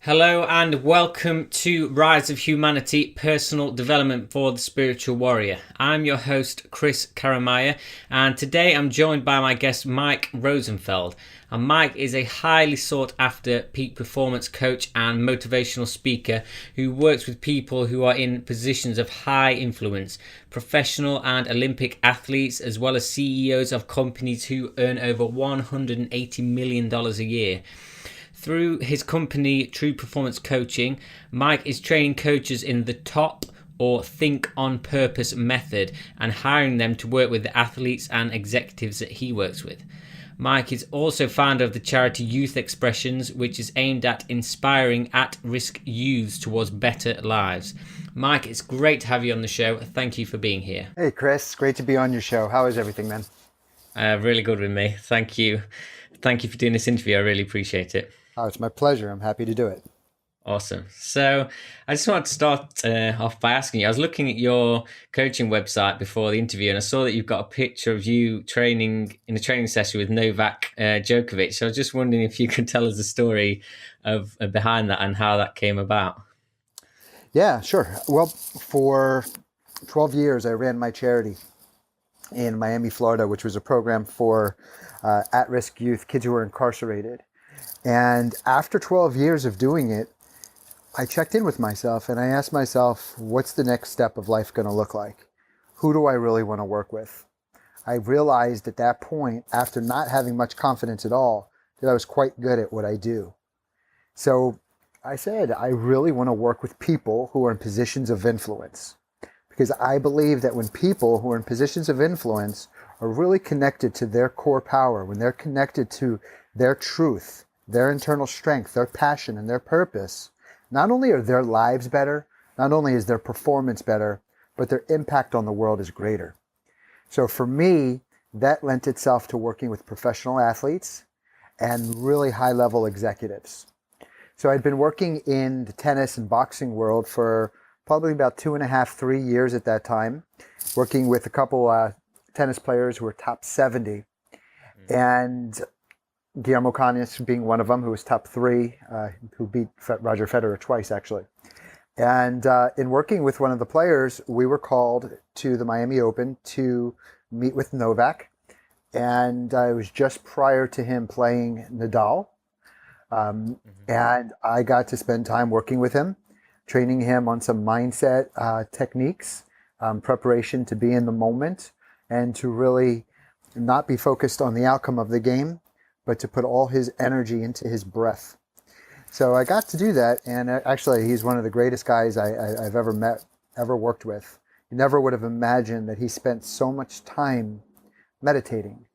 Hello and welcome to Rise of Humanity Personal Development for the Spiritual Warrior. I'm your host, Chris Karamaya, and today I'm joined by my guest, Mike Rosenfeld. And Mike is a highly sought after peak performance coach and motivational speaker who works with people who are in positions of high influence, professional and Olympic athletes, as well as CEOs of companies who earn over $180 million a year. Through his company, True Performance Coaching, Mike is training coaches in the top or think on purpose method and hiring them to work with the athletes and executives that he works with. Mike is also founder of the charity Youth Expressions, which is aimed at inspiring at-risk youths towards better lives. Mike, it's great to have you on the show. Thank you for being here. Hey, Chris. Great to be on your show. How is everything, man? Really good with me. Thank you. Thank you for doing this interview. I really appreciate it. Oh, it's my pleasure. I'm happy to do it. Awesome. So I just wanted to start off by asking you, I was looking at your coaching website before the interview and I saw that you've got a picture of you training in a training session with Novak Djokovic. So I was just wondering if you could tell us the story of behind that and how that came about. Yeah, sure. Well, for 12 years, I ran my charity in Miami, Florida, which was a program for at-risk youth, kids who were incarcerated. And after 12 years of doing it, I checked in with myself and I asked myself, what's the next step of life going to look like? Who do I really want to work with? I realized at that point, after not having much confidence at all, that I was quite good at what I do. So I said, I really want to work with people who are in positions of influence. Because I believe that when people who are in positions of influence are really connected to their core power, when they're connected to their truth, their internal strength, their passion, and their purpose, not only are their lives better, not only is their performance better, but their impact on the world is greater. So for me, that lent itself to working with professional athletes and really high-level executives. So I'd been working in the tennis and boxing world for probably about 2.5, 3 years at that time, working with a couple tennis players who were top 70. And Guillermo Cañas being one of them, who was top 3, who beat Roger Federer twice, actually. And in working with one of the players, we were called to the Miami Open to meet with Novak. And it was just prior to him playing Nadal. And I got to spend time working with him, training him on some mindset techniques, preparation to be in the moment, and to really not be focused on the outcome of the game, but to put all his energy into his breath. So I got to do that, and actually he's one of the greatest guys I've ever met, ever worked with. You never would have imagined that he spent so much time meditating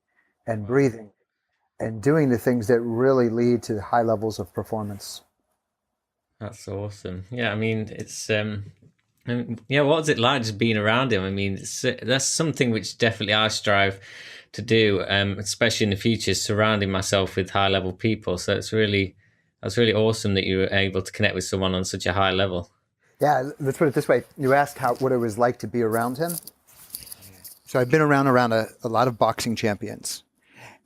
and breathing and doing the things that really lead to high levels of performance. That's awesome. Yeah, I mean, what was it like just being around him? I mean, that's something which definitely I strive to do, especially in the future, surrounding myself with high level people. So that's really awesome that you were able to connect with someone on such a high level. Yeah, let's put it this way. You asked what it was like to be around him. So I've been around a lot of boxing champions.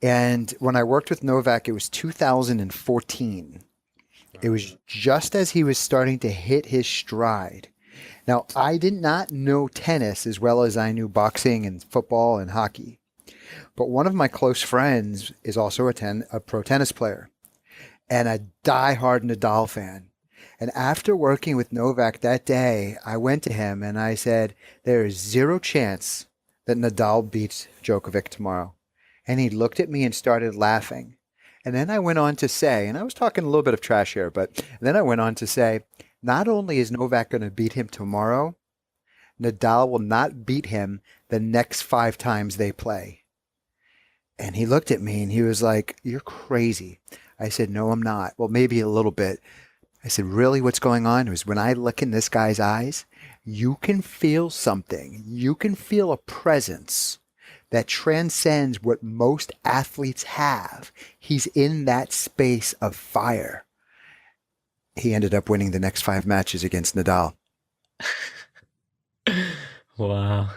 And when I worked with Novak, it was 2014. It was just as he was starting to hit his stride. Now, I did not know tennis as well as I knew boxing and football and hockey. But one of my close friends is also a pro tennis player and a diehard Nadal fan. And after working with Novak that day, I went to him and I said, there is zero chance that Nadal beats Djokovic tomorrow. And he looked at me and started laughing. And then I went on to say, and I was talking a little bit of trash here, but then I went on to say, not only is Novak going to beat him tomorrow, Nadal will not beat him the next 5 times they play. And he looked at me and he was like, you're crazy. I said, no, I'm not. Well, maybe a little bit. I said, really, what's going on? It was when I look in this guy's eyes, you can feel something. You can feel a presence that transcends what most athletes have. He's in that space of fire. He ended up winning the next 5 matches against Nadal. Wow.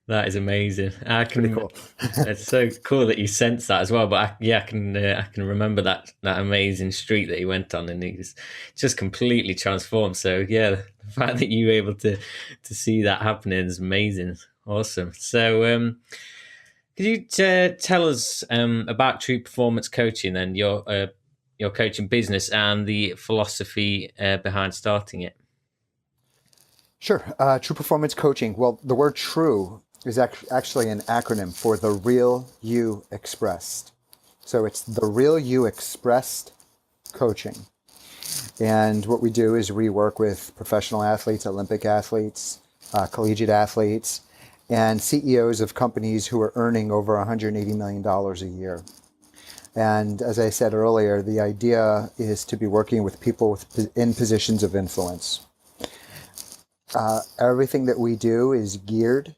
That is amazing. I Pretty can. cool. It's so cool that you sense that as well. But I can remember that amazing street that he went on, and he was just completely transformed. So yeah, the fact that you were able to see that happening is amazing. Awesome. So could you tell us about True Performance Coaching and your coaching business and the philosophy behind starting it? Sure. True performance coaching. Well, the word true is actually an acronym for the real you expressed. So it's the real you expressed coaching. And what we do is we work with professional athletes, Olympic athletes, collegiate athletes, and CEOs of companies who are earning over $180 million a year. And as I said earlier, the idea is to be working with people in positions of influence. Everything that we do is geared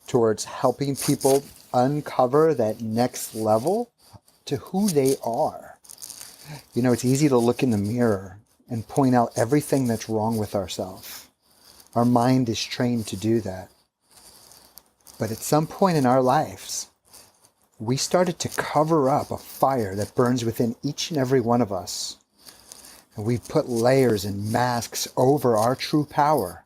towards helping people uncover that next level to who they are. You know, it's easy to look in the mirror and point out everything that's wrong with ourselves. Our mind is trained to do that. But at some point in our lives, we started to cover up a fire that burns within each and every one of us. And we put layers and masks over our true power.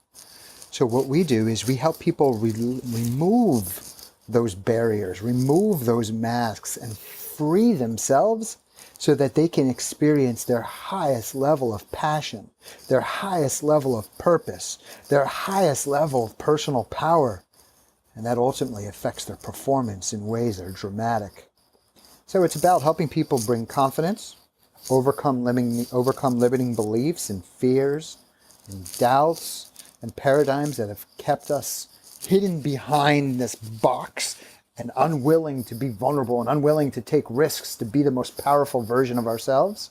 So what we do is we help people remove those barriers, remove those masks, and free themselves so that they can experience their highest level of passion, their highest level of purpose, their highest level of personal power. And that ultimately affects their performance in ways that are dramatic. So it's about helping people bring confidence, overcome limiting beliefs and fears and doubts and paradigms that have kept us hidden behind this box and unwilling to be vulnerable and unwilling to take risks to be the most powerful version of ourselves.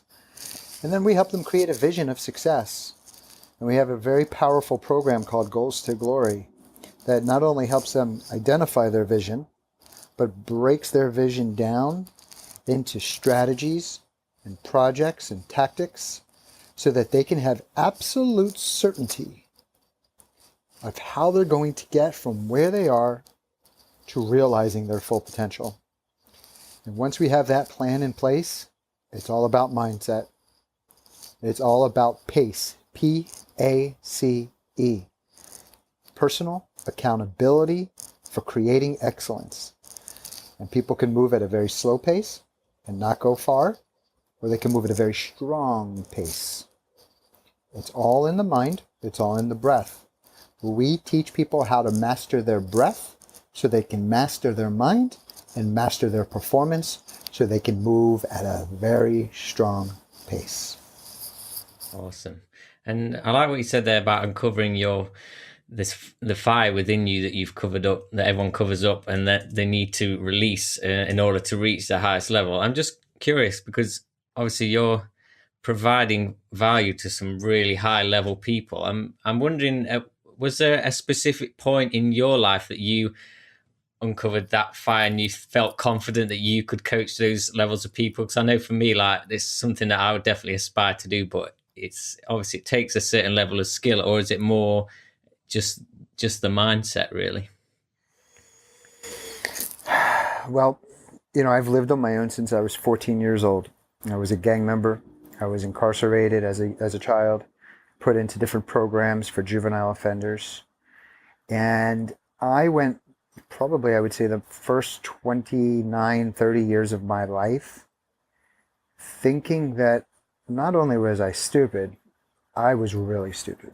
And then we help them create a vision of success. And we have a very powerful program called Goals to Glory that not only helps them identify their vision, but breaks their vision down into strategies and projects and tactics so that they can have absolute certainty of how they're going to get from where they are to realizing their full potential. And once we have that plan in place, it's all about mindset. It's all about PACE, P-A-C-E. Personal accountability for creating excellence. And people can move at a very slow pace and not go far, or they can move at a very strong pace. It's all in the mind. It's all in the breath. We teach people how to master their breath so they can master their mind and master their performance so they can move at a very strong pace. Awesome. And I like what you said there about uncovering the fire within you that you've covered up, that everyone covers up, and that they need to release in order to reach the highest level. I'm just curious because obviously you're providing value to some really high level people. I'm wondering, was there a specific point in your life that you uncovered that fire and you felt confident that you could coach those levels of people? Because I know for me, like, it's something that I would definitely aspire to do, but it's obviously it takes a certain level of skill. Or is it more just the mindset, really? Well, you know, I've lived on my own since I was 14 years old. I was a gang member. I was incarcerated as a child, put into different programs for juvenile offenders. And I went probably, I would say, the first 29, 30 years of my life thinking that not only was I stupid, I was really stupid.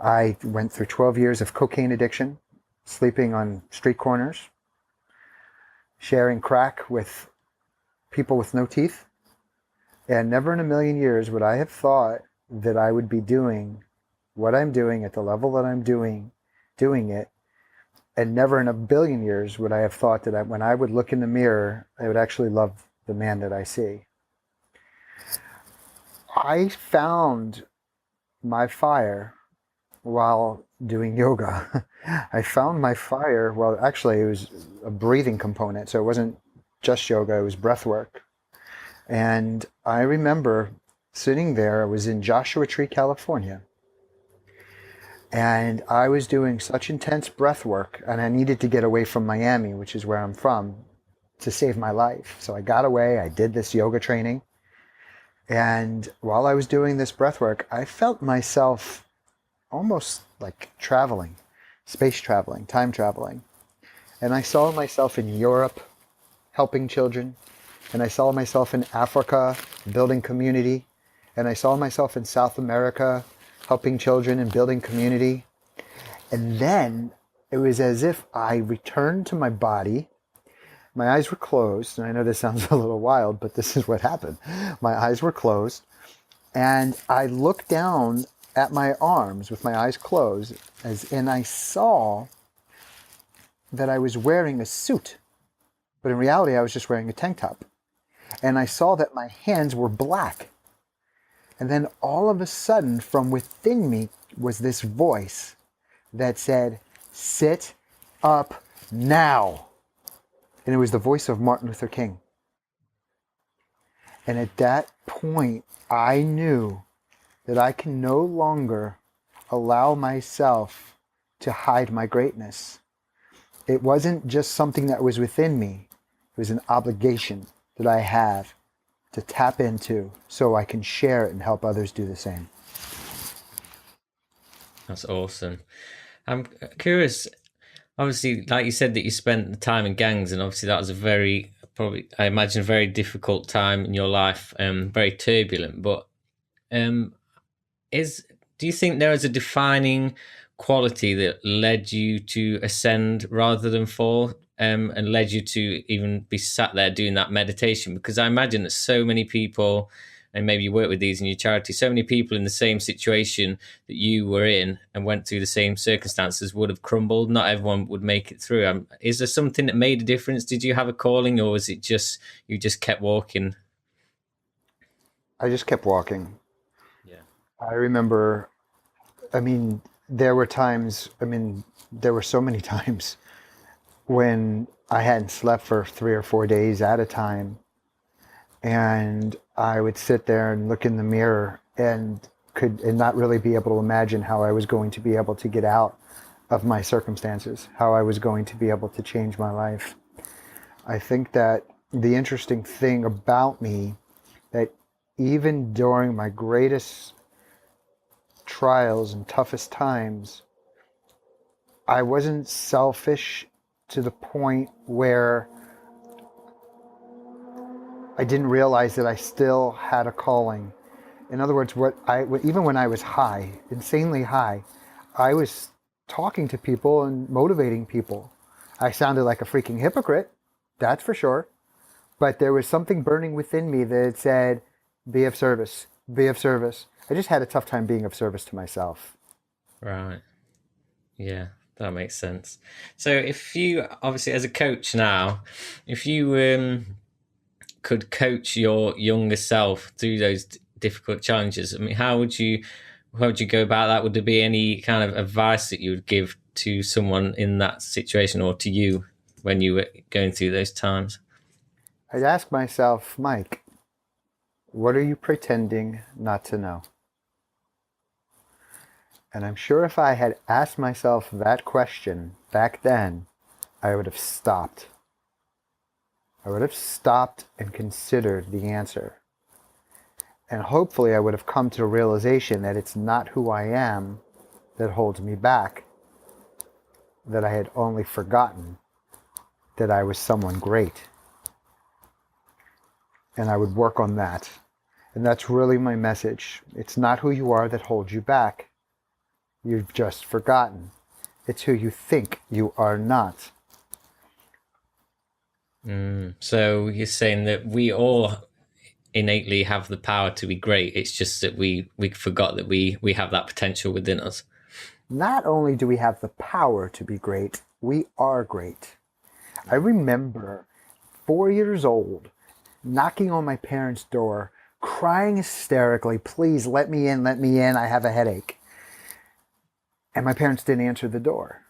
I went through 12 years of cocaine addiction, sleeping on street corners, sharing crack with people with no teeth. And never in a million years would I have thought that I would be doing what I'm doing at the level that I'm doing it. And never in a billion years would I have thought that when I would look in the mirror, I would actually love the man that I see. I found my fire while doing yoga. I found my fire, well, actually it was a breathing component. So it wasn't just yoga, it was breath work. And I remember sitting there, I was in Joshua Tree, California. And I was doing such intense breath work, and I needed to get away from Miami, which is where I'm from, to save my life. So I got away, I did this yoga training. And while I was doing this breath work, I felt myself almost like traveling, space traveling, time traveling. And I saw myself in Europe helping children. And I saw myself in Africa building community. And I saw myself in South America helping children and building community. And then it was as if I returned to my body. My eyes were closed. And I know this sounds a little wild, but this is what happened. My eyes were closed. And I looked down at my arms with my eyes closed, and I saw that I was wearing a suit. But in reality, I was just wearing a tank top. And I saw that my hands were black. And then all of a sudden, from within me was this voice that said, "Sit up now." And it was the voice of Martin Luther King. And at that point, I knew that I can no longer allow myself to hide my greatness. It wasn't just something that was within me. It was an obligation that I have to tap into so I can share it and help others do the same. That's awesome. I'm curious, obviously, like you said, that you spent the time in gangs, and obviously that was a very, probably, I imagine, a very difficult time in your life, very turbulent. But um, do you think there is a defining quality that led you to ascend rather than fall, and led you to even be sat there doing that meditation? Because I imagine that so many people, and maybe you work with these in your charity, so many people in the same situation that you were in and went through the same circumstances would have crumbled. Not everyone would make it through. Is there something that made a difference? Did you have a calling, or was it just you just kept walking? I just kept walking. Yeah. I remember, there were times, there were so many times when I hadn't slept for 3 or 4 days at a time. And I would sit there and look in the mirror and not really be able to imagine how I was going to be able to get out of my circumstances, how I was going to be able to change my life. I think that the interesting thing about me, that even during my greatest trials and toughest times, I wasn't selfish to the point where I didn't realize that I still had a calling. In other words, even when I was high, insanely high, I was talking to people and motivating people. I sounded like a freaking hypocrite, that's for sure. But there was something burning within me that said, be of service, be of service. I just had a tough time being of service to myself. Right. Yeah, that makes sense. So if you, obviously as a coach now, if you could coach your younger self through those difficult challenges, I mean, how would you go about that? Would there be any kind of advice that you would give to someone in that situation, or to you when you were going through those times? I'd ask myself, Mike, what are you pretending not to know? And I'm sure if I had asked myself that question back then, I would have stopped. I would have stopped and considered the answer. And hopefully I would have come to the realization that it's not who I am that holds me back, that I had only forgotten that I was someone great. And I would work on that. And that's really my message. It's not who you are that holds you back. You've just forgotten. It's who you think you are not. So you're saying that we all innately have the power to be great. It's just that we forgot that we have that potential within us. Not only do we have the power to be great, we are great. I remember 4 years old, knocking on my parents' door, crying hysterically, "Please let me in, I have a headache." And my parents didn't answer the door.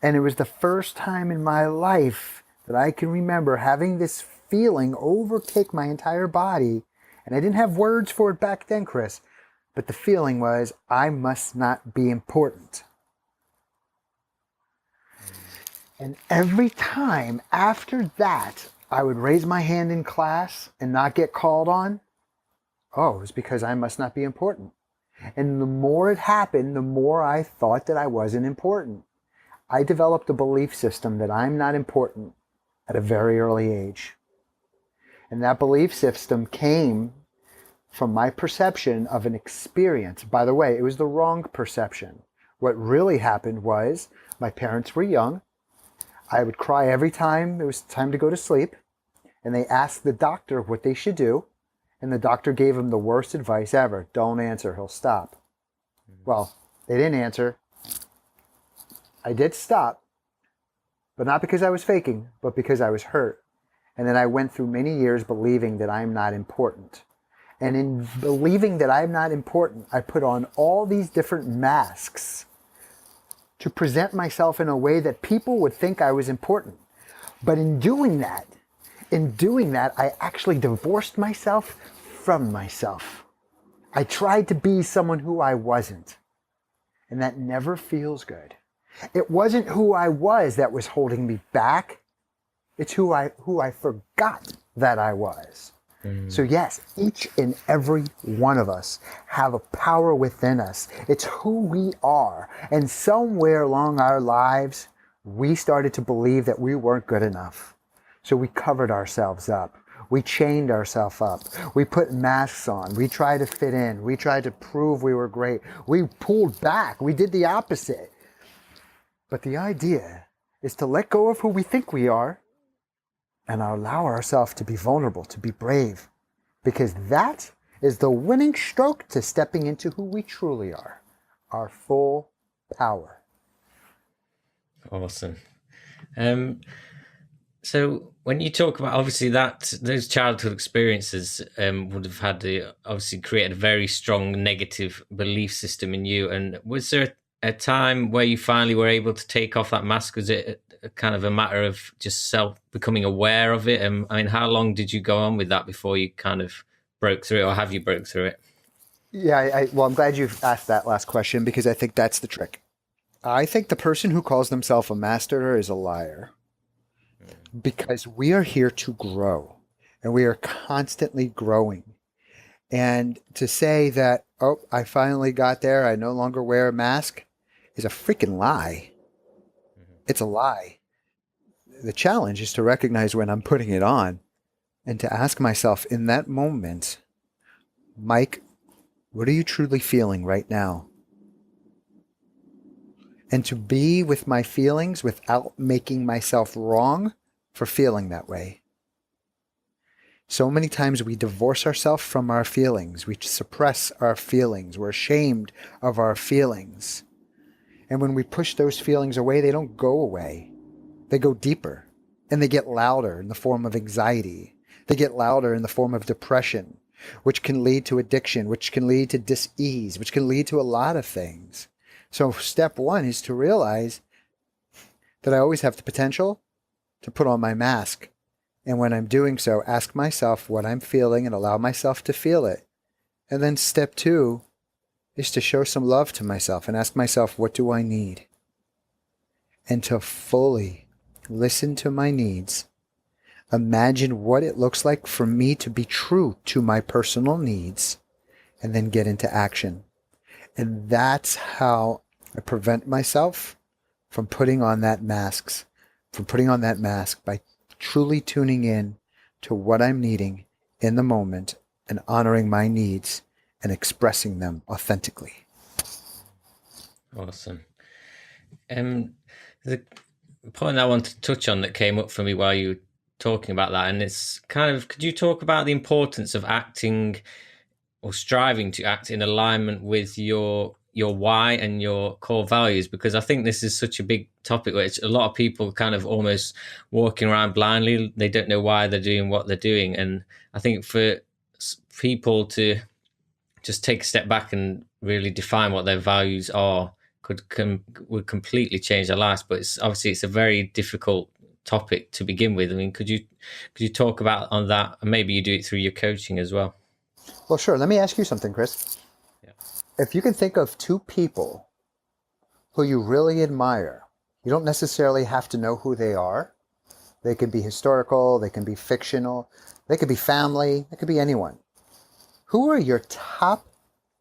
And it was the first time in my life that I can remember having this feeling overtake my entire body. And I didn't have words for it back then, Chris. but the feeling was I must not be important. And every time after that, I would raise my hand in class and not get called on. Oh, it was because I must not be important. And the more it happened, the more I thought that I wasn't important. I developed a belief system that I'm not important at a very early age. And that belief system came from my perception of an experience. By the way, it was the wrong perception. What really happened was my parents were young. I would cry every time it was time to go to sleep. And they asked the doctor what they should do. And the doctor gave them the worst advice ever. Don't answer, he'll stop. Well, they didn't answer. I did stop, but not because I was faking, but because I was hurt. And then I went through many years believing that I'm not important. And in believing that I'm not important, I put on all these different masks to present myself in a way that people would think I was important. But in doing that, I actually divorced myself from myself. I tried to be someone who I wasn't. And that never feels good. It wasn't who I was that was holding me back. It's who I forgot that I was. So yes, each and every one of us have a power within us. It's who we are. And somewhere along our lives, we started to believe that we weren't good enough. So we covered ourselves up. We chained ourselves up. We put masks on. We tried to fit in. We tried to prove we were great. We pulled back. We did the opposite. But the idea is to let go of who we think we are and allow ourselves to be vulnerable, to be brave, because that is the winning stroke to stepping into who we truly are, our full power. Awesome. So when you talk about, obviously, that those childhood experiences would have had obviously created a very strong negative belief system in you. And was there a time where you finally were able to take off that mask? Was it a kind of a matter of just becoming aware of it? I mean, how long did you go on with that before you kind of broke through it, or have you broke through it? Yeah, well, I'm glad you've asked that last question, because I think that's the trick. I think the person who calls themselves a master is a liar, because we are here to grow, and we are constantly growing. And to say that, oh, I finally got there, I no longer wear a mask, is a freaking lie. It's a lie. The challenge is to recognize when I'm putting it on and to ask myself in that moment, Mike, what are you truly feeling right now? And to be with my feelings without making myself wrong for feeling that way. So many times we divorce ourselves from our feelings. We suppress our feelings. We're ashamed of our feelings. And when we push those feelings away, they don't go away. They go deeper, and they get louder in the form of anxiety. They get louder in the form of depression, which can lead to addiction, which can lead to dis-ease, which can lead to a lot of things. So step one is to realize that I always have the potential to put on my mask. And when I'm doing so, ask myself what I'm feeling and allow myself to feel it. And then step two is to show some love to myself and ask myself, what do I need? And to fully listen to my needs. Imagine what it looks like for me to be true to my personal needs, and then get into action. And that's how I prevent myself from putting on that mask, by truly tuning in to what I'm needing in the moment and honoring my needs and expressing them authentically. Awesome. The point I wanted to touch on that came up for me while you were talking about that, and it's kind of, could you talk about the importance of acting or striving to act in alignment with your why and your core values? Because I think this is such a big topic where it's a lot of people kind of almost walking around blindly. They don't know why they're doing what they're doing. And I think for people to just take a step back and really define what their values are would completely change their lives. But it's a very difficult topic to begin with. I mean, could you talk about on that, and maybe you do it through your coaching as well? Well, sure. Let me ask you something, Chris. Yeah. if you can think of two people who you really admire, you don't necessarily have to know who they are. They could be historical, they can be fictional, they could be family, it could be anyone. Who are your top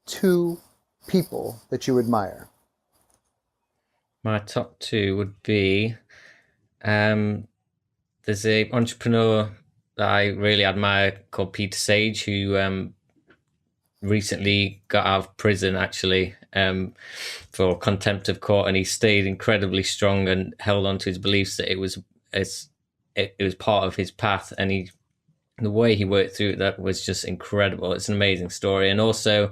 two people that you admire? My top two would be there's a entrepreneur that I really admire called Peter Sage, who recently got out of prison actually for contempt of court, and he stayed incredibly strong and held on to his beliefs that it was part of his path, and the way he worked through it, that was just incredible. It's an amazing story. And also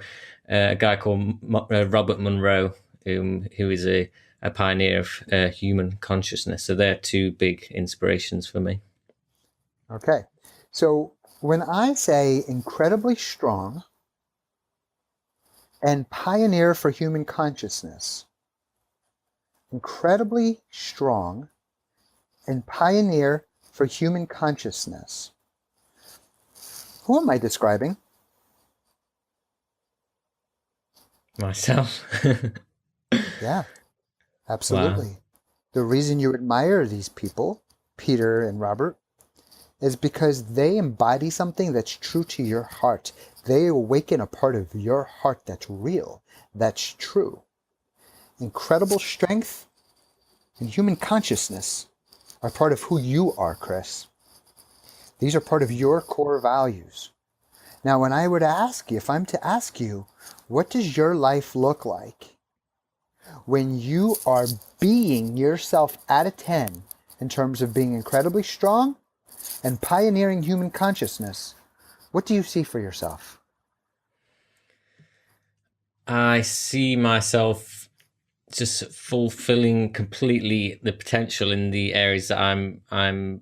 a guy called Robert Monroe, who is a pioneer of human consciousness. So they're two big inspirations for me. Okay. So when I say incredibly strong and pioneer for human consciousness, incredibly strong and pioneer for human consciousness, who am I describing? Myself. Yeah, absolutely. Wow. The reason you admire these people, Peter and Robert, is because they embody something that's true to your heart. They awaken a part of your heart that's real, that's true. Incredible strength and human consciousness are part of who you are, Chris. These are part of your core values. Now, when I would ask you, if I'm to ask you, what does your life look like when you are being yourself at a 10 in terms of being incredibly strong and pioneering human consciousness, what do you see for yourself? I see myself just fulfilling completely the potential in the areas that I'm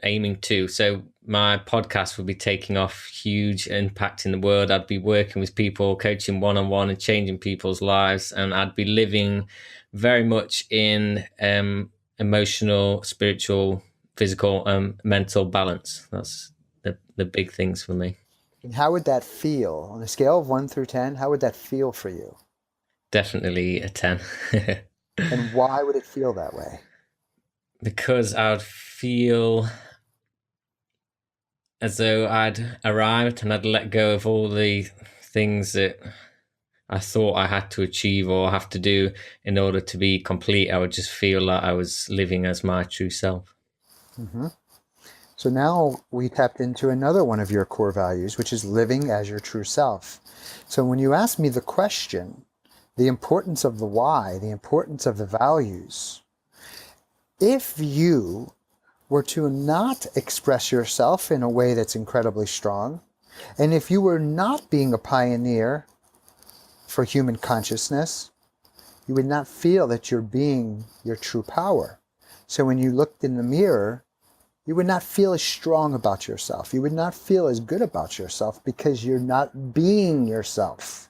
aiming to. So my podcast would be taking off huge impact in the world. I'd be working with people, coaching one-on-one and changing people's lives, and I'd be living very much in emotional, spiritual, physical, mental balance. That's the big things for me. And how would that feel? On a scale of 1 through 10, how would that feel for you? Definitely a 10. And why would it feel that way? Because I'd feel as though I'd arrived and I'd let go of all the things that I thought I had to achieve or have to do in order to be complete. I would just feel like I was living as my true self. Mm-hmm. So now we tapped into another one of your core values, which is living as your true self. So when you ask me the question, the importance of the why, the importance of the values, if you were to not express yourself in a way that's incredibly strong, and if you were not being a pioneer for human consciousness, you would not feel that you're being your true power. So when you looked in the mirror, you would not feel as strong about yourself. You would not feel as good about yourself because you're not being yourself.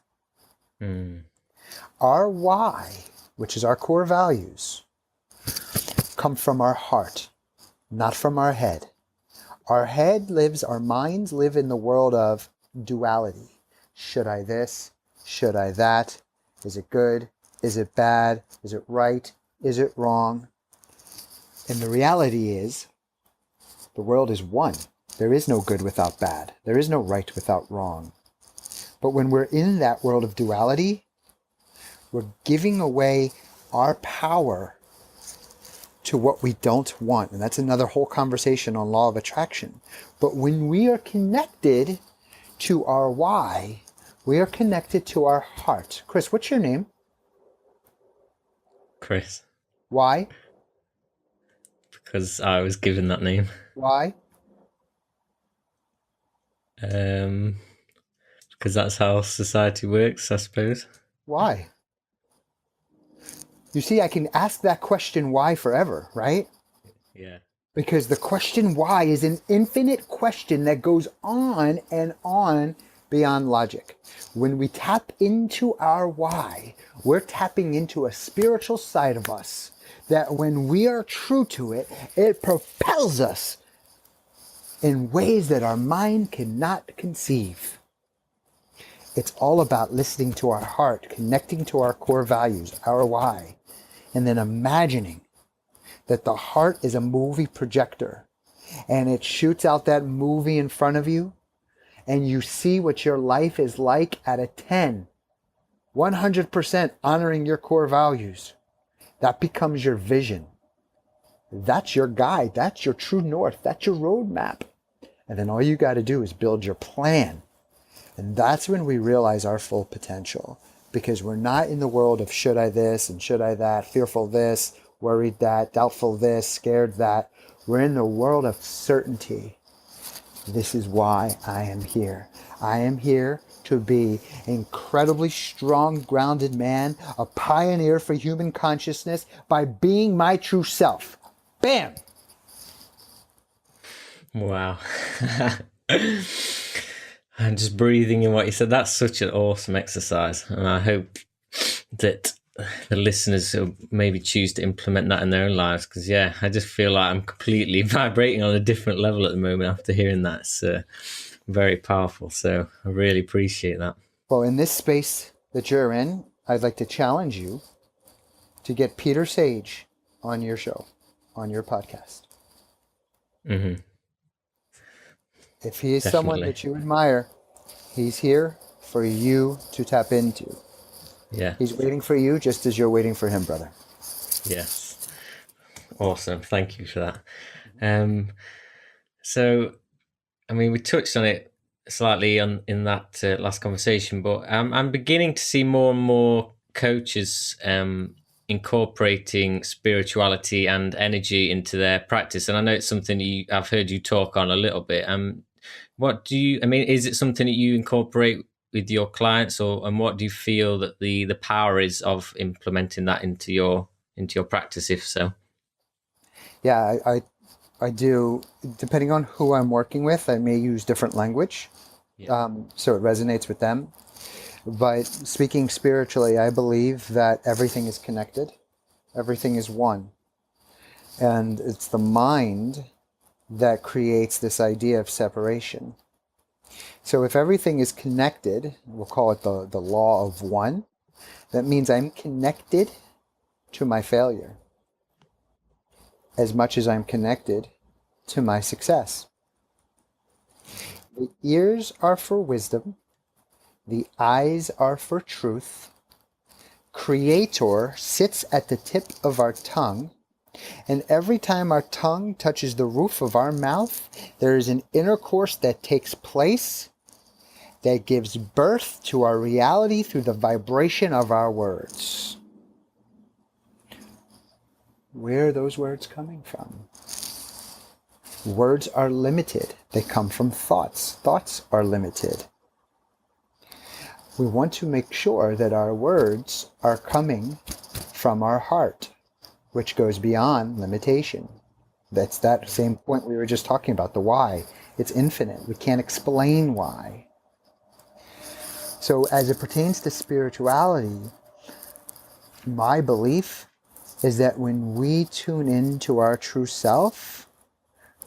Mm. Our why, which is our core values, come from our heart, not from our head. Our minds live in the world of duality. Should I this? Should I that? Is it good? Is it bad? Is it right? Is it wrong? And the reality is, the world is one. There is no good without bad. There is no right without wrong. But when we're in that world of duality, we're giving away our power to what we don't want. And that's another whole conversation on law of attraction. But when we are connected to our why, we are connected to our heart. Chris, what's your name? Chris. Why? Because I was given that name. Why? Because that's how society works, I suppose. Why? You see, I can ask that question why forever, right? Yeah. Because the question why is an infinite question that goes on and on beyond logic. When we tap into our why, we're tapping into a spiritual side of us that when we are true to it, it propels us in ways that our mind cannot conceive. It's all about listening to our heart, connecting to our core values, our why, and then imagining that the heart is a movie projector and it shoots out that movie in front of you, and you see what your life is like at a 10, 100% honoring your core values. That becomes your vision. That's your guide. That's your true north. That's your roadmap. And then all you got to do is build your plan. And that's when we realize our full potential, because we're not in the world of should I this and should I that, fearful this, worried that, doubtful this, scared that. We're in the world of certainty. This is why I am here. I am here to be an incredibly strong, grounded man, a pioneer for human consciousness by being my true self. Bam! Wow. I'm just breathing in what you said. That's such an awesome exercise. And I hope that the listeners will maybe choose to implement that in their own lives. Because, yeah, I just feel like I'm completely vibrating on a different level at the moment after hearing that. It's very powerful. So I really appreciate that. Well, in this space that you're in, I'd like to challenge you to get Peter Sage on your show, on your podcast. Mm-hmm. If he is Definitely. someone that you admire, he's here for you to tap into. Yeah. He's waiting for you just as you're waiting for him, brother. Yes. Awesome. Thank you for that. So, I mean, we touched on it slightly in that last conversation, but I'm beginning to see more and more coaches incorporating spirituality and energy into their practice. And I know it's something I've heard you talk on a little bit. Is it something that you incorporate with your clients, and what do you feel that the power is of implementing that into your practice, if so? Yeah, I do. Depending on who I'm working with, I may use different language, so it resonates with them. But speaking spiritually, I believe that everything is connected. Everything is one. And it's the mind that creates this idea of separation. So if everything is connected, we'll call it the law of one, that means I'm connected to my failure as much as I'm connected to my success. The ears are for wisdom. The eyes are for truth. Creator sits at the tip of our tongue. And every time our tongue touches the roof of our mouth, there is an intercourse that takes place that gives birth to our reality through the vibration of our words. Where are those words coming from? Words are limited. They come from thoughts. Thoughts are limited. We want to make sure that our words are coming from our heart, which goes beyond limitation. That's that same point we were just talking about, the why. It's infinite. We can't explain why. So as it pertains to spirituality, my belief is that when we tune in to our true self,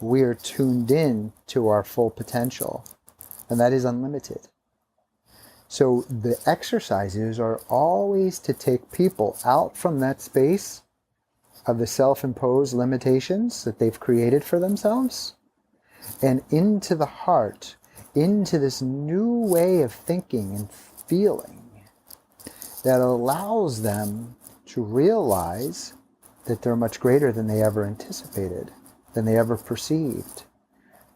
we are tuned in to our full potential, and that is unlimited. So the exercises are always to take people out from that space of the self-imposed limitations that they've created for themselves and into the heart, into this new way of thinking and feeling that allows them to realize that they're much greater than they ever anticipated, than they ever perceived.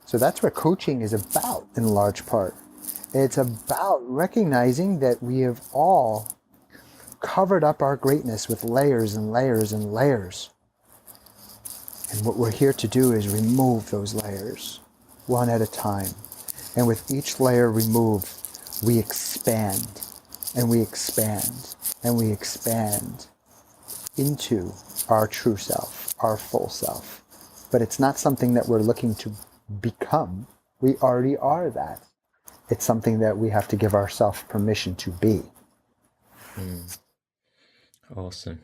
So that's what coaching is about in large part. It's about recognizing that we have all covered up our greatness with layers and layers and layers. And what we're here to do is remove those layers one at a time. And with each layer removed, we expand and we expand and we expand into our true self, our full self. But it's not something that we're looking to become. We already are that. It's something that we have to give ourselves permission to be. Awesome.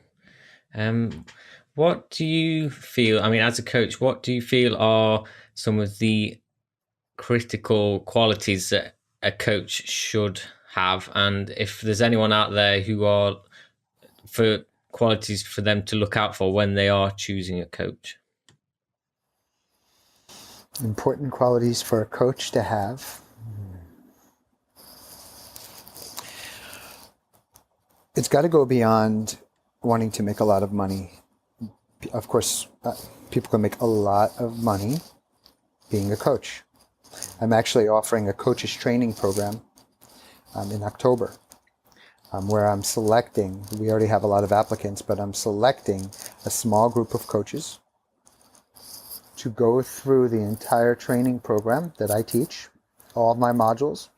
What do you feel, as a coach, what do you feel are some of the critical qualities that a coach should have, and if there's anyone out there who are for qualities for them to look out for when they are choosing a coach. Important qualities for a coach to have. It's got to go beyond wanting to make a lot of money. Of course, people can make a lot of money being a coach. I'm actually offering a coaches training program in October, where I'm selecting, we already have a lot of applicants, but I'm selecting a small group of coaches to go through the entire training program that I teach, all of my modules,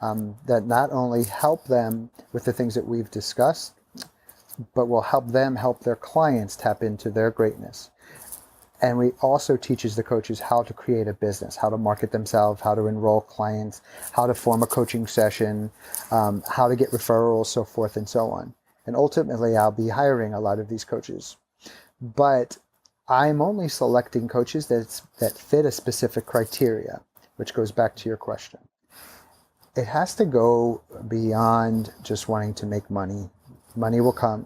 that not only help them with the things that we've discussed, but will help them help their clients tap into their greatness. And we also teaches the coaches how to create a business, how to market themselves, how to enroll clients, how to form a coaching session, how to get referrals, so forth and so on. And ultimately, I'll be hiring a lot of these coaches. But I'm only selecting coaches that fit a specific criteria, which goes back to your question. It has to go beyond just wanting to make money. Money will come.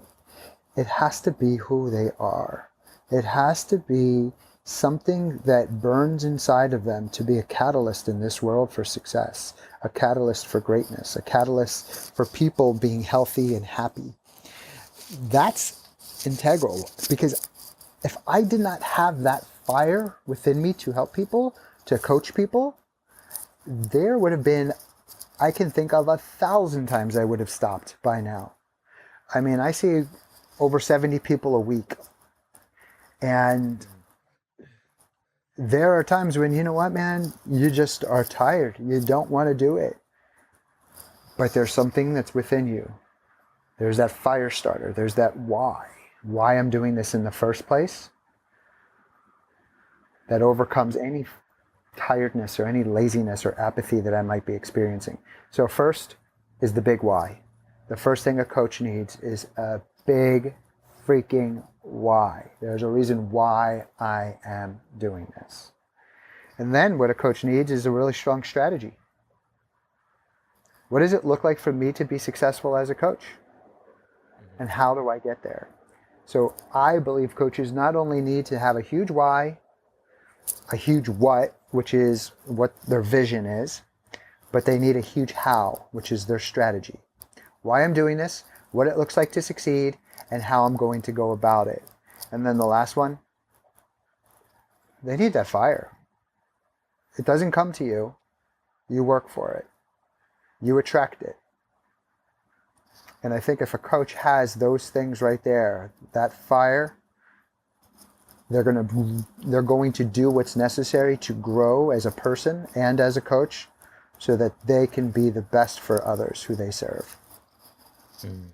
It has to be who they are. It has to be something that burns inside of them to be a catalyst in this world for success, a catalyst for greatness, a catalyst for people being healthy and happy. That's integral, because if I did not have that fire within me to help people, to coach people, there would have been, I can think of 1,000 times I would have stopped by now. I mean, I see over 70 people a week. And there are times when, you know what, man, you just are tired. You don't want to do it. But there's something that's within you. There's that fire starter. There's that why I'm doing this in the first place, that overcomes any tiredness or any laziness or apathy that I might be experiencing. So first is the big why. The first thing a coach needs is a big freaking why. There's a reason why I am doing this. And then what a coach needs is a really strong strategy. What does it look like for me to be successful as a coach? And how do I get there? So I believe coaches not only need to have a huge why, a huge what, which is what their vision is, but they need a huge how, which is their strategy. Why I'm doing this, what it looks like to succeed, and how I'm going to go about it. And then the last one, they need that fire. It doesn't come to you. You work for it. You attract it. And I think if a coach has those things right there, that fire, they're going to do what's necessary to grow as a person and as a coach, so that they can be the best for others who they serve. Mm.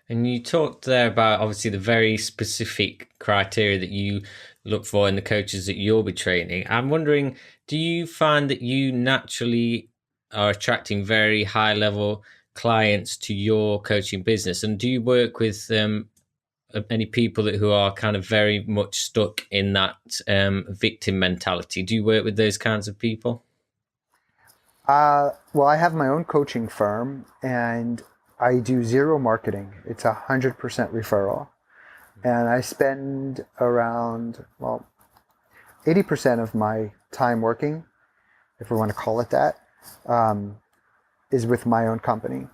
And you talked there about obviously the very specific criteria that you look for in the coaches that you'll be training. I'm wondering, do you find that you naturally are attracting very high level clients to your coaching business? And do you work with any people who are kind of very much stuck in that victim mentality? Do you work with those kinds of people? Well, I have my own coaching firm, and I do zero marketing. It's 100% referral. And I spend around, 80% of my time working, if we want to call it that, is with my own company.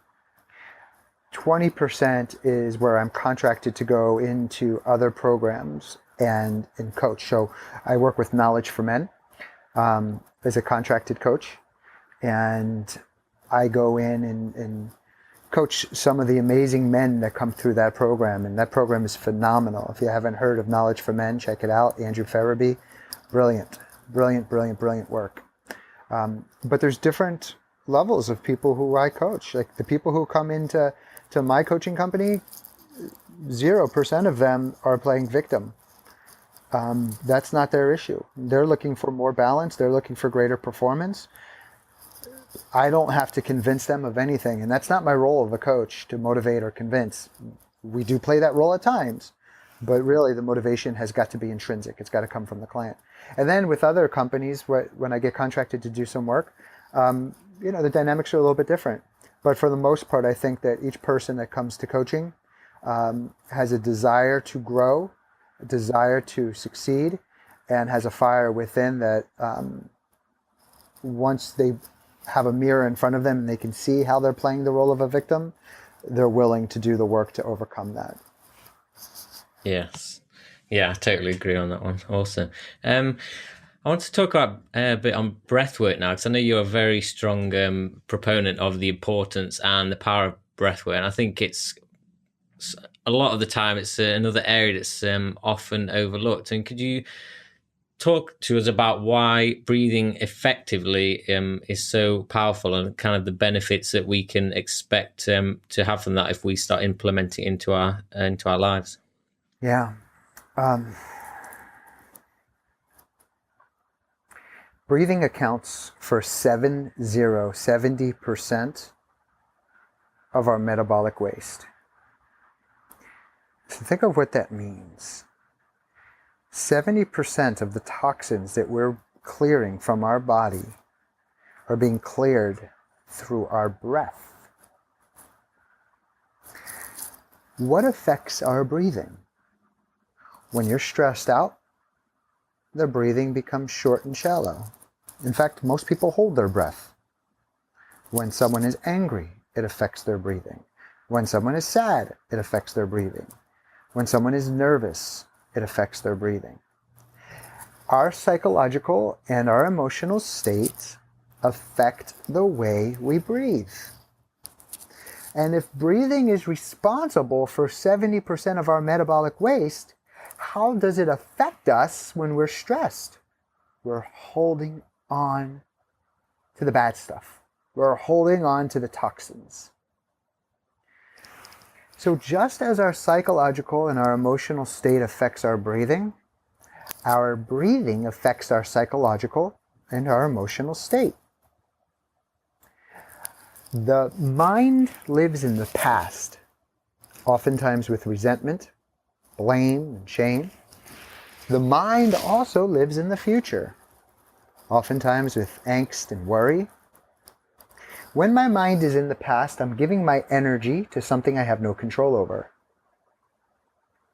20% is where I'm contracted to go into other programs and coach. So I work with Knowledge for Men as a contracted coach. And I go in and coach some of the amazing men that come through that program. And that program is phenomenal. If you haven't heard of Knowledge for Men, check it out. Andrew Farabee, brilliant work. But there's different levels of people who I coach. Like the people who come into my coaching company, 0% of them are playing victim. That's not their issue. They're looking for more balance. They're looking for greater performance. I don't have to convince them of anything. And that's not my role of a coach, to motivate or convince. We do play that role at times, but really the motivation has got to be intrinsic. It's got to come from the client. And then with other companies, when I get contracted to do some work, the dynamics are a little bit different. But for the most part, I think that each person that comes to coaching has a desire to grow, a desire to succeed, and has a fire within that once they have a mirror in front of them and they can see how they're playing the role of a victim, they're willing to do the work to overcome that. Yes. Yeah, I totally agree on that one. Awesome. I want to talk about a bit on breath work now, because I know you're a very strong proponent of the importance and the power of breath work. And I think it's a lot of the time it's another area that's often overlooked. And could you talk to us about why breathing effectively is so powerful, and kind of the benefits that we can expect to have from that if we start implementing it into our lives? Yeah. Breathing accounts for 70% of our metabolic waste. So think of what that means. 70% of the toxins that we're clearing from our body are being cleared through our breath. What affects our breathing? When you're stressed out, the breathing becomes short and shallow. In fact, most people hold their breath. When someone is angry, it affects their breathing. When someone is sad, it affects their breathing. When someone is nervous, it affects their breathing. Our psychological and our emotional states affect the way we breathe. And if breathing is responsible for 70% of our metabolic waste, how does it affect us when we're stressed? We're holding on to the bad stuff. We're holding on to the toxins. So just as our psychological and our emotional state affects our breathing affects our psychological and our emotional state. The mind lives in the past, oftentimes with resentment, blame, and shame. The mind also lives in the future, oftentimes with angst and worry. When my mind is in the past, I'm giving my energy to something I have no control over.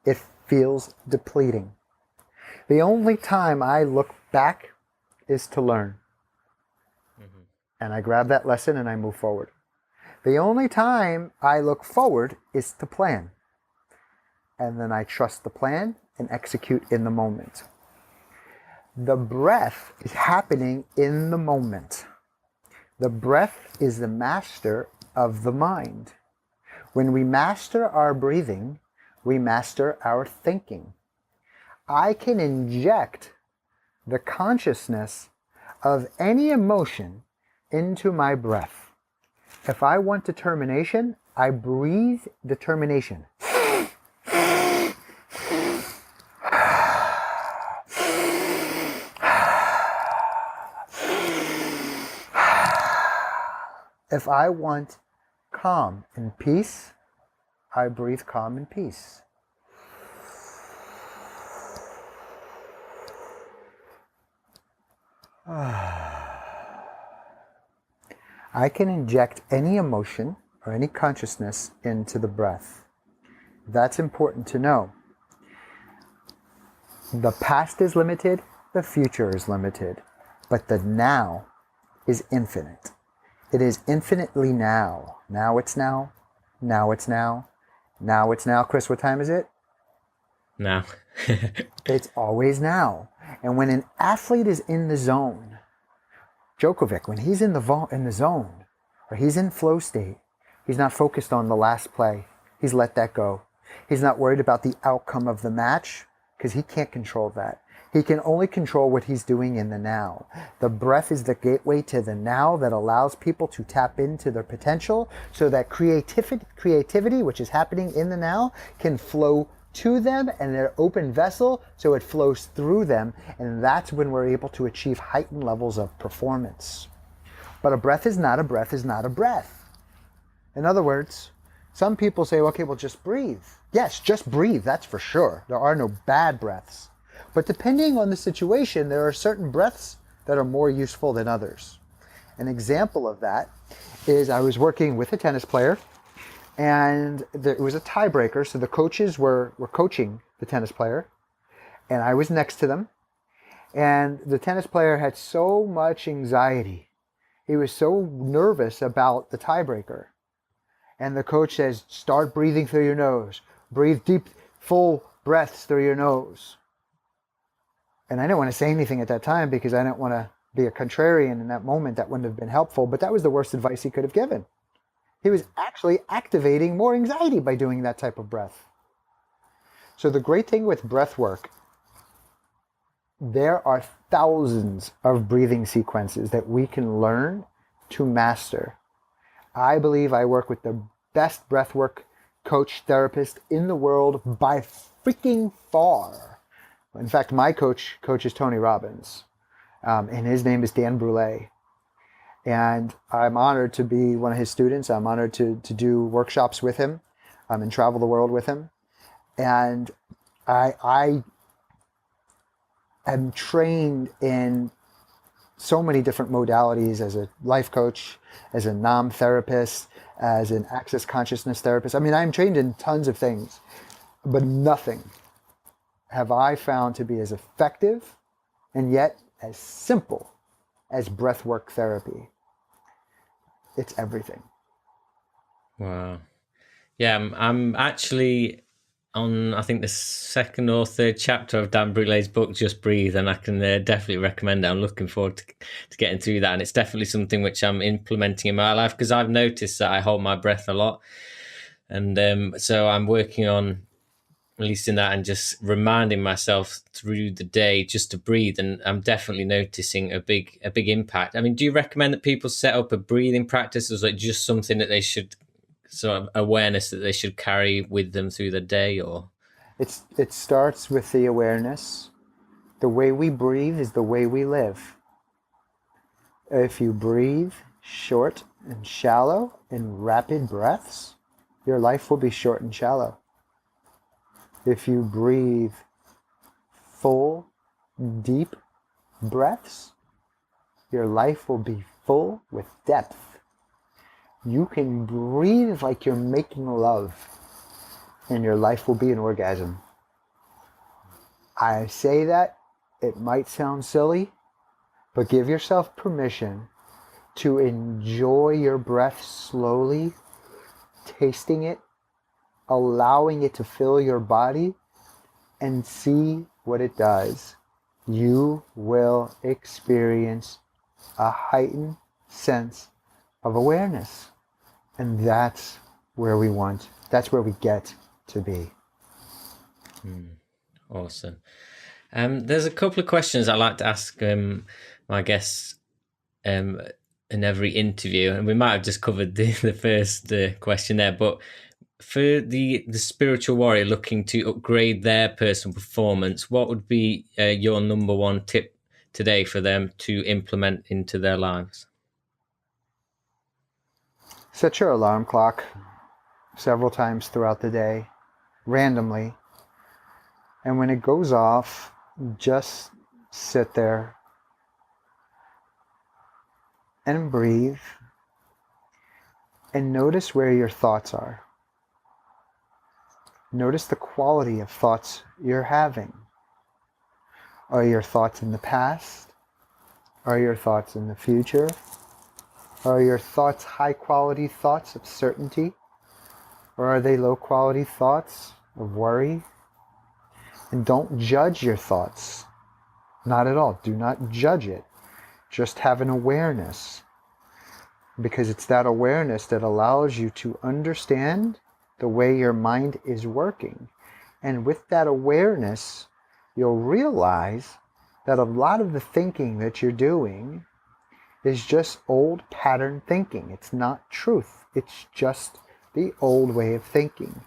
It feels depleting. The only time I look back is to learn. Mm-hmm. And I grab that lesson and I move forward. The only time I look forward is to plan. And then I trust the plan and execute in the moment. The breath is happening in the moment. The breath is the master of the mind. When we master our breathing, we master our thinking. I can inject the consciousness of any emotion into my breath. If I want determination, I breathe determination. If I want calm and peace, I breathe calm and peace. I can inject any emotion or any consciousness into the breath. That's important to know. The past is limited, the future is limited, but the now is infinite. It is infinitely now. Now it's now. Now it's now. Now it's now. Chris, what time is it? Now. It's always now. And when an athlete is in the zone, Djokovic, when he's in the zone, or he's in flow state, he's not focused on the last play. He's let that go. He's not worried about the outcome of the match because he can't control that. He can only control what he's doing in the now. The breath is the gateway to the now that allows people to tap into their potential so that creativity, which is happening in the now, can flow to them and their open vessel so it flows through them, and that's when we're able to achieve heightened levels of performance. But a breath is not a breath is not a breath. In other words, some people say, okay, well, just breathe. Yes, just breathe, that's for sure. There are no bad breaths. But depending on the situation, there are certain breaths that are more useful than others. An example of that is I was working with a tennis player, and it was a tiebreaker. So the coaches were coaching the tennis player, and I was next to them. And the tennis player had so much anxiety. He was so nervous about the tiebreaker. And the coach says, start breathing through your nose. Breathe deep, full breaths through your nose. And I didn't want to say anything at that time because I didn't want to be a contrarian in that moment. That wouldn't have been helpful, but that was the worst advice he could have given. He was actually activating more anxiety by doing that type of breath. So the great thing with breath work, there are thousands of breathing sequences that we can learn to master. I believe I work with the best breathwork coach therapist in the world by freaking far. In fact, my coach is Tony Robbins, and his name is Dan Brule. And I'm honored to be one of his students. I'm honored to do workshops with him and travel the world with him. And I am trained in so many different modalities as a life coach, as a NAM therapist, as an access consciousness therapist. I mean, I'm trained in tons of things, but nothing have I found to be as effective and yet as simple as breathwork therapy. It's everything. Wow. Yeah, I'm actually on, I think, the second or third chapter of Dan Brule's book, Just Breathe, and I can definitely recommend it. I'm looking forward to getting through that, and it's definitely something which I'm implementing in my life because I've noticed that I hold my breath a lot, and so I'm working on releasing that and just reminding myself through the day just to breathe, and I'm definitely noticing a big impact. I mean, do you recommend that people set up a breathing practice, or is it just something that they should sort of awareness that they should carry with them through the day? Or it starts with the awareness. The way we breathe is the way we live. If you breathe short and shallow in rapid breaths, your life will be short and shallow. If you breathe full, deep breaths, your life will be full with depth. You can breathe like you're making love, and your life will be an orgasm. I say that, it might sound silly, but give yourself permission to enjoy your breath slowly, tasting it, allowing it to fill your body, and see what it does. You will experience a heightened sense of awareness. And that's where we get to be. Awesome. There's a couple of questions I like to ask my guests in every interview, and we might have just covered the first question there, but for the spiritual warrior looking to upgrade their personal performance, what would be your number one tip today for them to implement into their lives? Set your alarm clock several times throughout the day, randomly. And when it goes off, just sit there and breathe and notice where your thoughts are. Notice the quality of thoughts you're having. Are your thoughts in the past? Are your thoughts in the future? Are your thoughts high-quality thoughts of certainty? Or are they low-quality thoughts of worry? And don't judge your thoughts. Not at all. Do not judge it. Just have an awareness. Because it's that awareness that allows you to understand the way your mind is working. And with that awareness, you'll realize that a lot of the thinking that you're doing is just old pattern thinking. It's not truth. It's just the old way of thinking.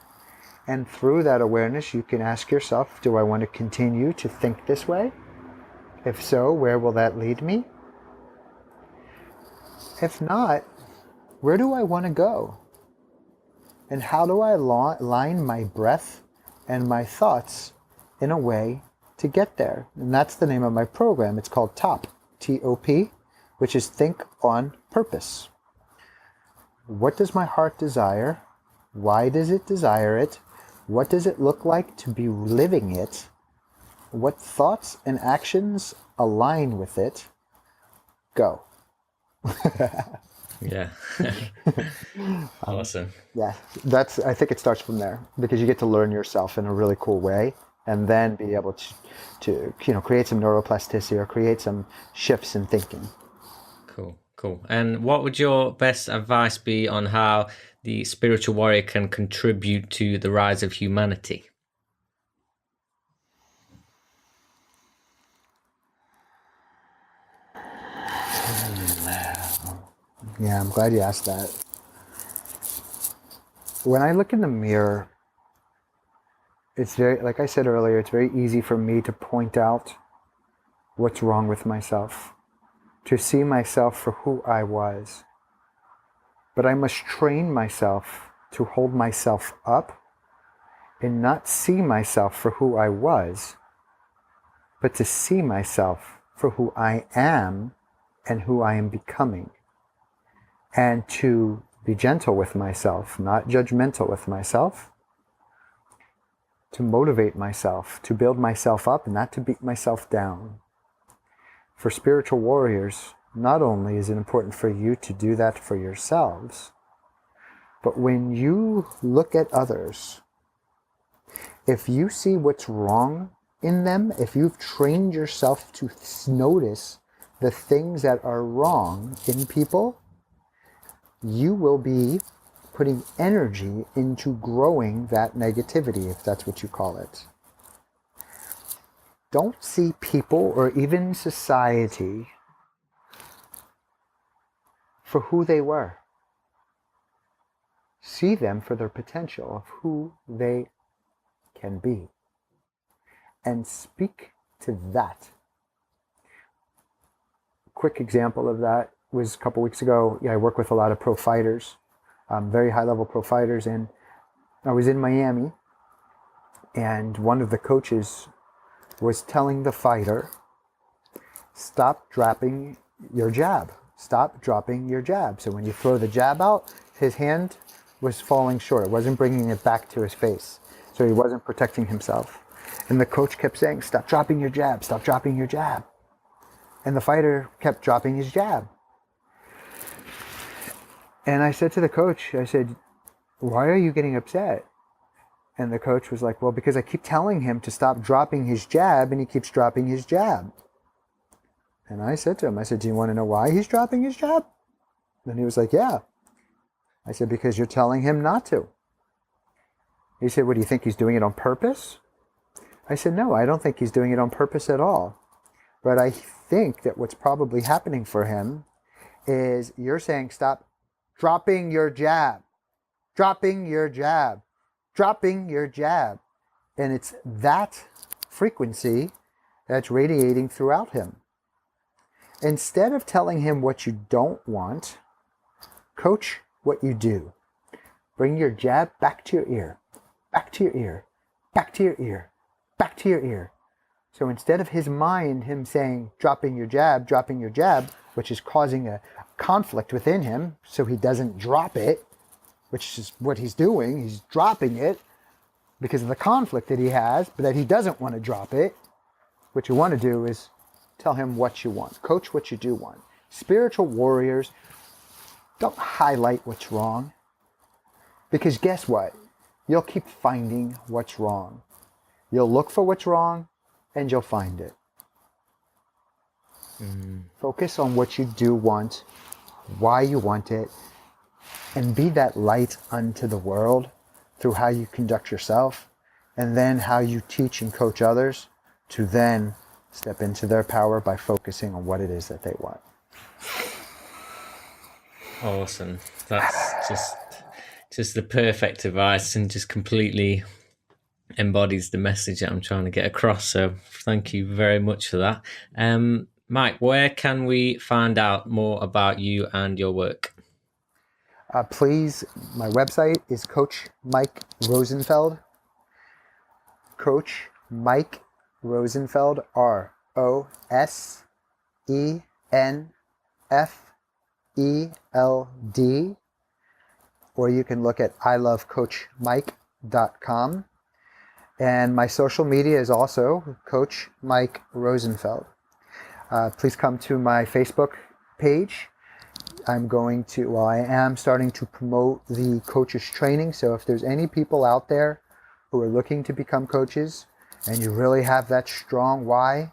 And through that awareness, you can ask yourself, do I want to continue to think this way? If so, where will that lead me? If not, where do I want to go? And how do I align my breath and my thoughts in a way to get there? And that's the name of my program. It's called TOP, T-O-P, which is think on purpose. What does my heart desire? Why does it desire it? What does it look like to be living it? What thoughts and actions align with it? Go. Yeah. Awesome. Yeah, I think it starts from there, because you get to learn yourself in a really cool way, and then be able to create some neuroplasticity or create some shifts in thinking. Cool. And what would your best advice be on how the spiritual warrior can contribute to the rise of humanity? Yeah, I'm glad you asked that. When I look in the mirror, it's very, like I said earlier, it's very easy for me to point out what's wrong with myself, to see myself for who I was. But I must train myself to hold myself up and not see myself for who I was, but to see myself for who I am and who I am becoming. And to be gentle with myself, not judgmental with myself, to motivate myself, to build myself up, and not to beat myself down. For spiritual warriors, not only is it important for you to do that for yourselves, but when you look at others, if you see what's wrong in them, if you've trained yourself to notice the things that are wrong in people, you will be putting energy into growing that negativity, if that's what you call it. Don't see people or even society for who they were. See them for their potential of who they can be. And speak to that. Quick example of that was a couple weeks ago. I work with a lot of pro fighters, very high-level pro fighters, and I was in Miami, and one of the coaches was telling the fighter, stop dropping your jab. Stop dropping your jab. So when you throw the jab out, his hand was falling short. It wasn't bringing it back to his face. So he wasn't protecting himself. And the coach kept saying, stop dropping your jab. Stop dropping your jab. And the fighter kept dropping his jab. And I said to the coach, I said, why are you getting upset? And the coach was like, well, because I keep telling him to stop dropping his jab, and he keeps dropping his jab. And I said to him, I said, do you want to know why he's dropping his jab? And he was like, yeah. I said, because you're telling him not to. He said, what, do you think he's doing it on purpose? I said, no, I don't think he's doing it on purpose at all. But I think that what's probably happening for him is you're saying, stop dropping your jab, dropping your jab, dropping your jab. And it's that frequency that's radiating throughout him. Instead of telling him what you don't want, coach what you do. Bring your jab back to your ear, back to your ear, back to your ear, back to your ear. So instead of his mind, him saying, dropping your jab, which is causing a conflict within him, so he doesn't drop it, which is what he's doing. He's dropping it because of the conflict that he has, but that he doesn't want to drop it. What you want to do is tell him what you want. Coach what you do want. Spiritual warriors, don't highlight what's wrong. Because guess what? You'll keep finding what's wrong. You'll look for what's wrong, and you'll find it. Focus on what you do want, why you want it, and be that light unto the world through how you conduct yourself, and then how you teach and coach others to then step into their power by focusing on what it is that they want. Awesome. That's just the perfect advice, and just completely embodies the message that I'm trying to get across. So thank you very much for that. Mike, where can we find out more about you and your work? Please, my website is Coach Mike Rosenfeld. Coach Mike Rosenfeld, Rosenfeld, FELD, or you can look at ilovecoachmike.com. And my social media is also Coach Mike Rosenfeld. Please come to my Facebook page. I am starting to promote the coaches training. So if there's any people out there who are looking to become coaches and you really have that strong why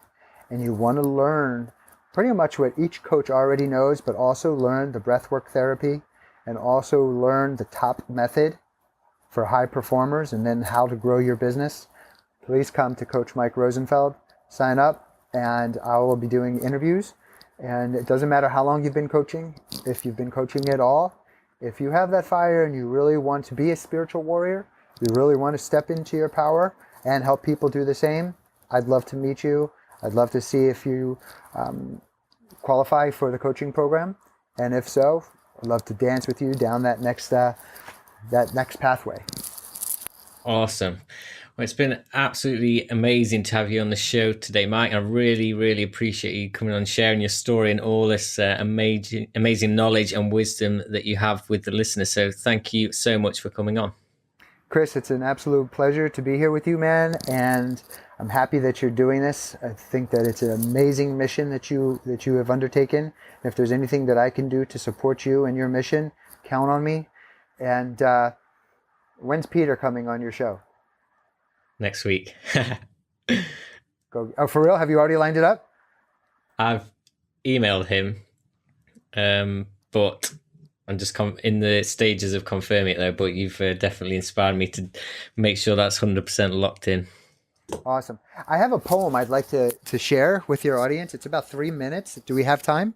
and you want to learn pretty much what each coach already knows, but also learn the breathwork therapy and also learn the top method for high performers and then how to grow your business, please come to Coach Mike Rosenfeld, sign up, and I will be doing interviews. And it doesn't matter how long you've been coaching, if you've been coaching at all, if you have that fire and you really want to be a spiritual warrior, you really want to step into your power and help people do the same, I'd love to meet you. I'd love to see if you qualify for the coaching program. And if so, I'd love to dance with you down that next pathway. Awesome. Well, it's been absolutely amazing to have you on the show today, Mike. I really, really appreciate you coming on and sharing your story and all this amazing knowledge and wisdom that you have with the listeners. So thank you so much for coming on. Chris, it's an absolute pleasure to be here with you, man. And I'm happy that you're doing this. I think that it's an amazing mission that you have undertaken. And if there's anything that I can do to support you and your mission, count on me. And when's Peter coming on your show? Next week. Oh, for real? Have you already lined it up? I've emailed him, but I'm just in the stages of confirming it though. But you've definitely inspired me to make sure that's 100% locked in. Awesome. I have a poem I'd like to share with your audience. It's about 3 minutes. Do we have time?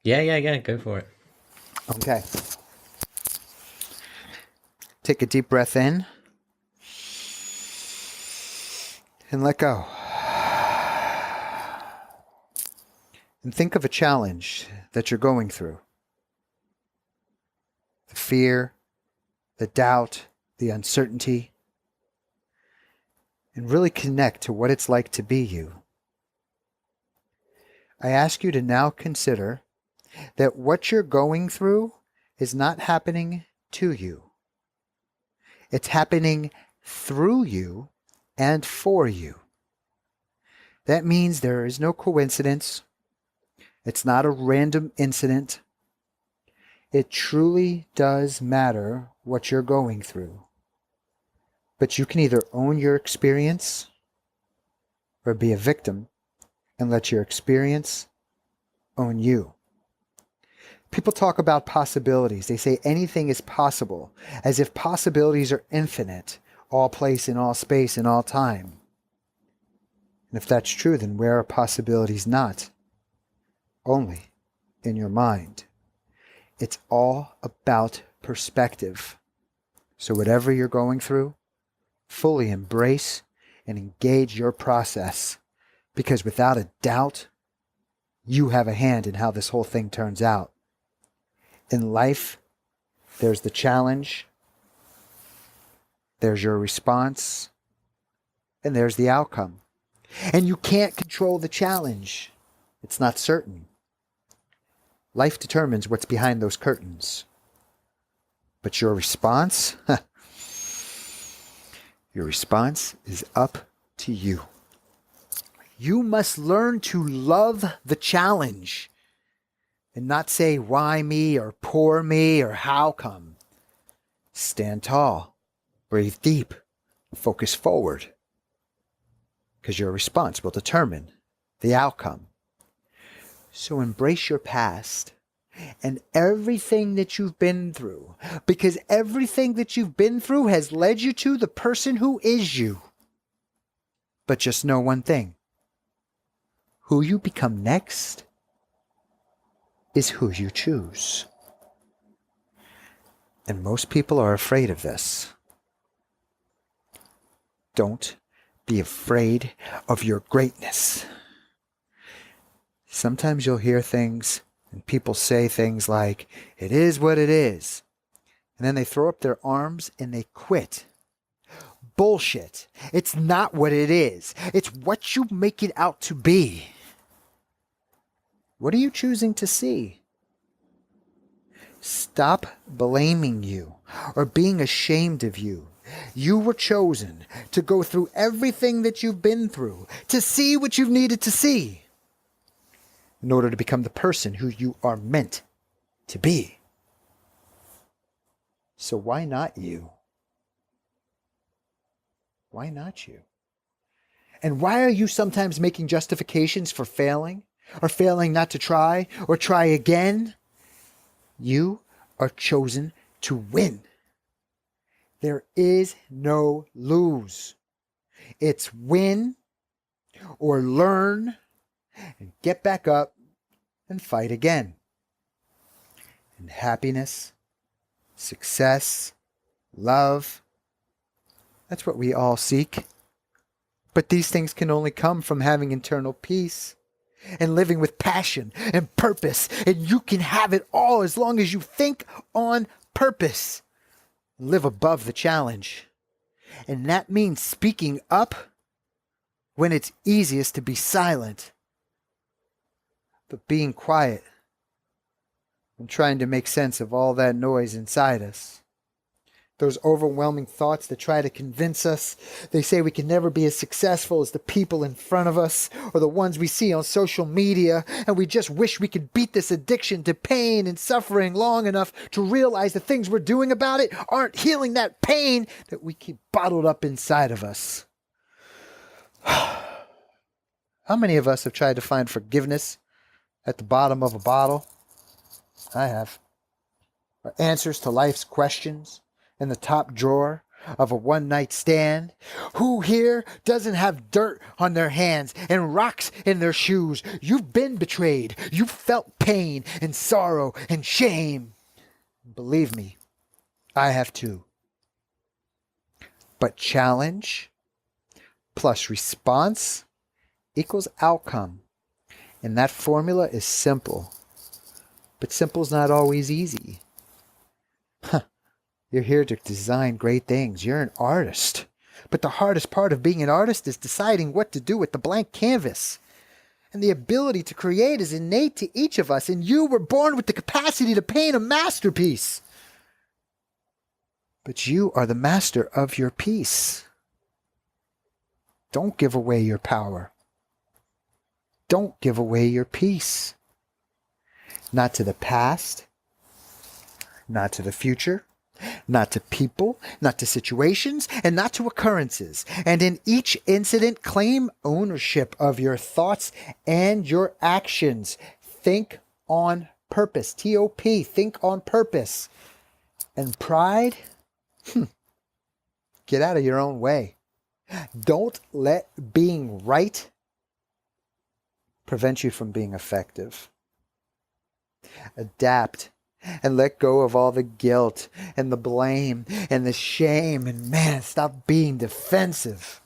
Yeah. Go for it. Okay. Take a deep breath in and let go. And think of a challenge that you're going through. The fear, the doubt, the uncertainty. And really connect to what it's like to be you. I ask you to now consider that what you're going through is not happening to you. It's happening through you and for you. That means there is no coincidence. It's not a random incident. It truly does matter what you're going through. But you can either own your experience or be a victim and let your experience own you. People talk about possibilities. They say anything is possible, as if possibilities are infinite, all place in all space in all time. And if that's true, then where are possibilities not? Only in your mind. It's all about perspective. So whatever you're going through, fully embrace and engage your process, because without a doubt, you have a hand in how this whole thing turns out. In life, there's the challenge, there's your response, and there's the outcome. And you can't control the challenge. It's not certain. Life determines what's behind those curtains. But your response, your response is up to you. You must learn to love the challenge and not say why me or poor me or how come. Stand tall, breathe deep, focus forward, because your response will determine the outcome. So embrace your past and everything that you've been through, because everything that you've been through has led you to the person who is you. But just know one thing. Who you become next is who you choose. And most people are afraid of this. Don't be afraid of your greatness. Sometimes you'll hear things and people say things like, it is what it is. And then they throw up their arms and they quit. Bullshit. It's not what it is. It's what you make it out to be. What are you choosing to see? Stop blaming you or being ashamed of you. You were chosen to go through everything that you've been through, to see what you've needed to see, in order to become the person who you are meant to be. So why not you? Why not you? And why are you sometimes making justifications for failing, or failing not to try, or try again? You are chosen to win. There is no lose. It's win or learn and get back up and fight again. And happiness, success, love, that's what we all seek. But these things can only come from having internal peace and living with passion and purpose. And you can have it all as long as you think on purpose and live above the challenge. And that means speaking up when it's easiest to be silent, but being quiet and trying to make sense of all that noise inside us. Those overwhelming thoughts that try to convince us. They say we can never be as successful as the people in front of us or the ones we see on social media, and we just wish we could beat this addiction to pain and suffering long enough to realize the things we're doing about it aren't healing that pain that we keep bottled up inside of us. How many of us have tried to find forgiveness at the bottom of a bottle? I have. Or answers to life's questions in the top drawer of a one-night stand? Who here doesn't have dirt on their hands and rocks in their shoes? You've been betrayed. You've felt pain and sorrow and shame. Believe me, I have too. But challenge plus response equals outcome. And that formula is simple. But simple's not always easy. You're here to design great things. You're an artist. But the hardest part of being an artist is deciding what to do with the blank canvas. And the ability to create is innate to each of us, and you were born with the capacity to paint a masterpiece. But you are the master of your piece. Don't give away your power. Don't give away your peace. Not to the past, not to the future, not to people, not to situations, and not to occurrences. And in each incident, claim ownership of your thoughts and your actions. Think on purpose. T-O-P, think on purpose. And pride, get out of your own way. Don't let being right prevent you from being effective. Adapt and let go of all the guilt and the blame and the shame. And man, stop being defensive.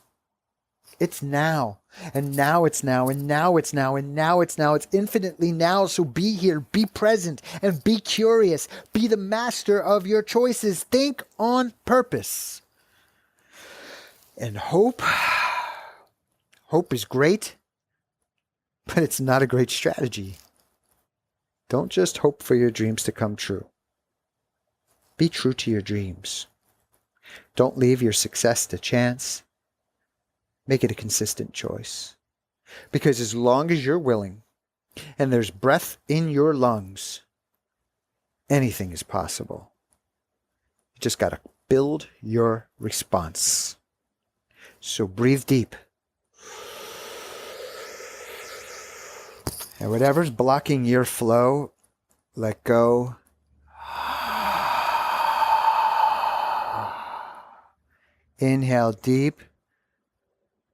It's now. And now it's now. And now it's now. And now it's now. It's infinitely now. So be here. Be present. And be curious. Be the master of your choices. Think on purpose. And hope. Hope is great. But it's not a great strategy. Don't just hope for your dreams to come true. Be true to your dreams. Don't leave your success to chance. Make it a consistent choice. Because as long as you're willing and there's breath in your lungs, anything is possible. You just got to build your response. So breathe deep. And whatever's blocking your flow, let go. Inhale deep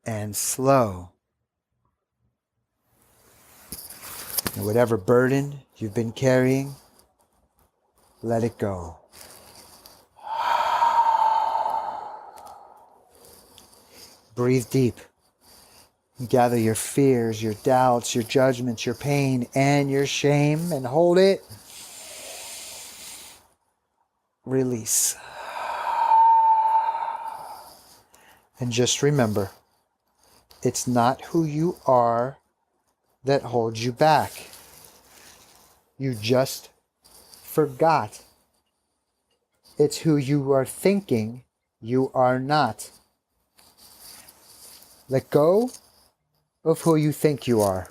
and slow. And whatever burden you've been carrying, let it go. Breathe deep. Gather your fears, your doubts, your judgments, your pain, and your shame, and hold it. Release. And just remember, it's not who you are that holds you back. You just forgot. It's who you are thinking you are not. Let go of who you think you are.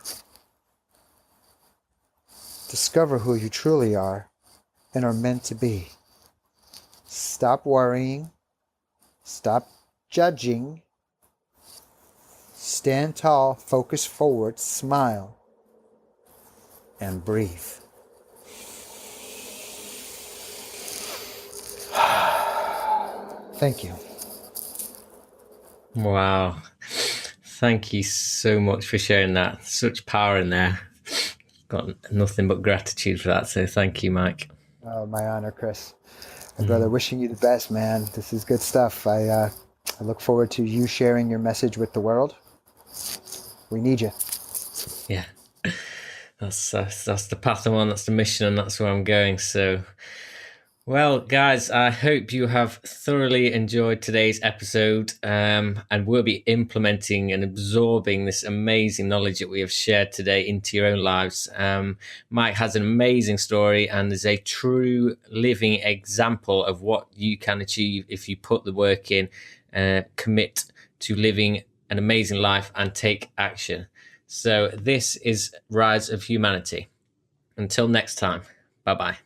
Discover who you truly are and are meant to be. Stop worrying. Stop judging. Stand tall, focus forward, smile, and breathe. Thank you. Wow. Thank you so much for sharing that. Such power in there. Got nothing but gratitude for that. So thank you, Mike. Oh, my honor, Chris. My brother, wishing you the best, man. This is good stuff. I look forward to you sharing your message with the world. We need you. Yeah. That's the path I'm on. That's the mission, and that's where I'm going. So, well, guys, I hope you have thoroughly enjoyed today's episode, and we'll be implementing and absorbing this amazing knowledge that we have shared today into your own lives. Mike has an amazing story and is a true living example of what you can achieve if you put the work in, commit to living an amazing life and take action. So this is Rise of Humanity. Until next time, bye-bye.